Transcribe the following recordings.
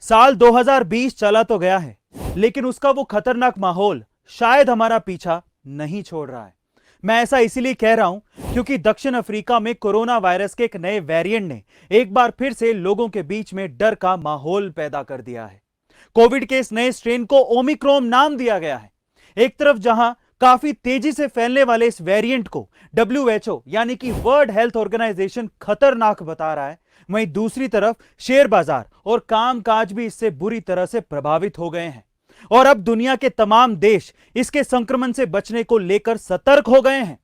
साल 2020 चला तो गया है, लेकिन उसका वो खतरनाक माहौल शायद हमारा पीछा नहीं छोड़ रहा है। मैं ऐसा इसीलिए कह रहा हूं क्योंकि दक्षिण अफ्रीका में कोरोना वायरस के एक नए वेरिएंट ने एक बार फिर से लोगों के बीच में डर का माहौल पैदा कर दिया है। कोविड के इस नए स्ट्रेन को ओमिक्रॉन नाम दिया गया है। एक तरफ जहां काफी तेजी से फैलने वाले इस वेरिएंट को WHO यानी कि वर्ल्ड हेल्थ ऑर्गेनाइजेशन खतरनाक बता रहा है, वहीं दूसरी तरफ शेयर बाजार और कामकाज भी इससे बुरी तरह से प्रभावित हो गए हैं। और अब दुनिया के तमाम देश इसके संक्रमण से बचने को लेकर सतर्क हो गए हैं।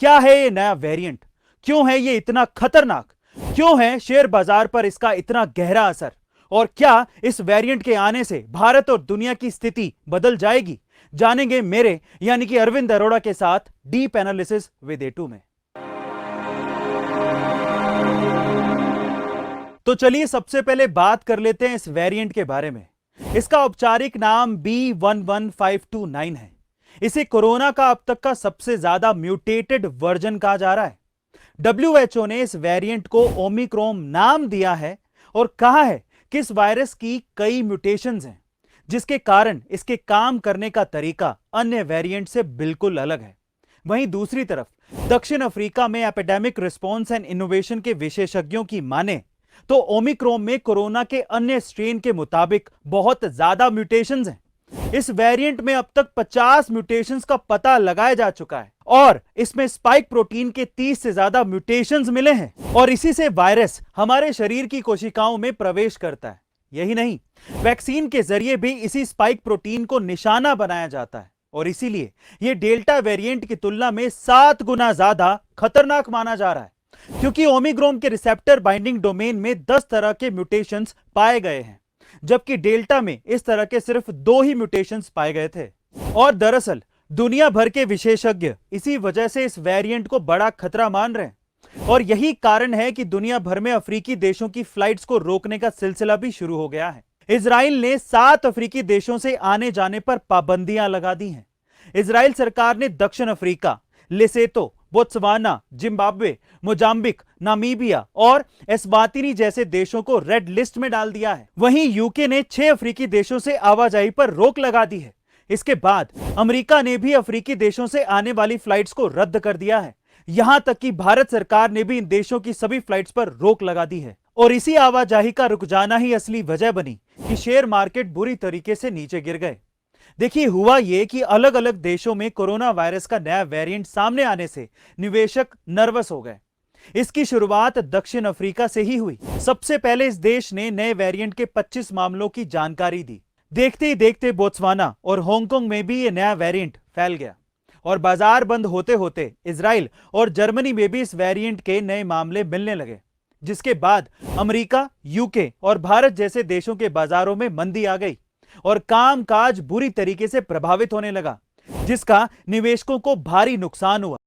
क्या है ये नया वेरिएंट? क्यों है ये इतना खतरनाक? क्यों है शेयर बाजार पर इसका इतना गहरा असर? और क्या इस वेरिएंट के आने से भारत और दुनिया की स्थिति बदल जाएगी? जानेंगे मेरे यानी कि अरविंद अरोड़ा के साथ डीप एनालिसिस विद A2 में। तो चलिए सबसे पहले बात कर लेते हैं इस वेरिएंट के बारे में। इसका औपचारिक नाम B11529 है। इसे कोरोना का अब तक का सबसे ज्यादा म्यूटेटेड वर्जन कहा जा रहा है। WHO ने इस वेरिएंट को ओमिक्रॉन नाम दिया है और कहा है कि इस वायरस की कई म्यूटेशंस हैं, जिसके कारण इसके काम करने का तरीका अन्य वेरिएंट से बिल्कुल अलग है। वहीं दूसरी तरफ दक्षिण अफ्रीका में एपिडेमिक रिस्पॉन्स एंड इनोवेशन के विशेषज्ञों की माने तो ओमिक्रॉन में कोरोना के अन्य स्ट्रेन के मुताबिक बहुत ज्यादा म्यूटेशंस हैं। इस वेरिएंट में अब तक 50 म्यूटेशंस का पता लगाया जा चुका है और इसमें स्पाइक प्रोटीन के 30 से ज्यादा म्यूटेशंस मिले हैं और इसी से वायरस हमारे शरीर की कोशिकाओं में प्रवेश करता है। यही नहीं, वैक्सीन के जरिए भी इसी स्पाइक प्रोटीन को निशाना बनाया जाता है और इसीलिए यह डेल्टा वेरिएंट की तुलना में 7 गुना ज्यादा खतरनाक माना जा रहा है, क्योंकि ओमिक्रॉन के रिसेप्टर बाइंडिंग डोमेन में 10 तरह के म्यूटेशंस पाए गए हैं, जबकि डेल्टा में इस तरह के सिर्फ 2 ही म्यूटेशंस पाए गए थे। और दरअसल दुनिया भर के विशेषज्ञ इसी वजह से इस वेरिएंट को बड़ा खतरा मान रहे हैं और यही कारण है कि दुनिया भर में अफ्रीकी देशों की फ्लाइट्स को रोकने का सिलसिला भी शुरू हो गया है। इजराइल ने 7 अफ्रीकी देशों से आने जाने पर पाबंदियां लगा दी हैं। इजराइल सरकार ने दक्षिण Africa, Lesotho, Botswana, Zimbabwe, Mozambique, Namibia और एस्वातिनी जैसे देशों को रेड लिस्ट में डाल दिया है। वहीं यूके ने 6 अफ्रीकी देशों से आवाजाही पर रोक लगा दी है। इसके बाद अमेरिका ने भी अफ्रीकी देशों से आने वाली फ्लाइट्स को रद्द कर दिया है। यहां तक कि भारत सरकार ने भी इन देशों की सभी फ्लाइट्स पर रोक लगा दी है और इसी आवाजाही का रुक जाना ही असली वजह बनी कि शेयर मार्केट बुरी तरीके से नीचे गिर गए। देखिए, हुआ यह कि अलग अलग देशों में कोरोना वायरस का नया वेरिएंट सामने आने से निवेशक नर्वस हो गए। इसकी शुरुआत दक्षिण अफ्रीका से ही हुई। सबसे पहले इस देश ने नए वेरिएंट के 25 मामलों की जानकारी दी। देखते ही देखते बोत्सवाना और हांगकांग में भी यह नया वेरिएंट फैल गया और बाजार बंद होते होते इजराइल और जर्मनी में भी इस वेरिएंट के नए मामले मिलने लगे, जिसके बाद अमेरिका, यूके और भारत जैसे देशों के बाजारों में मंदी आ गई और कामकाज बुरी तरीके से प्रभावित होने लगा, जिसका निवेशकों को भारी नुकसान हुआ।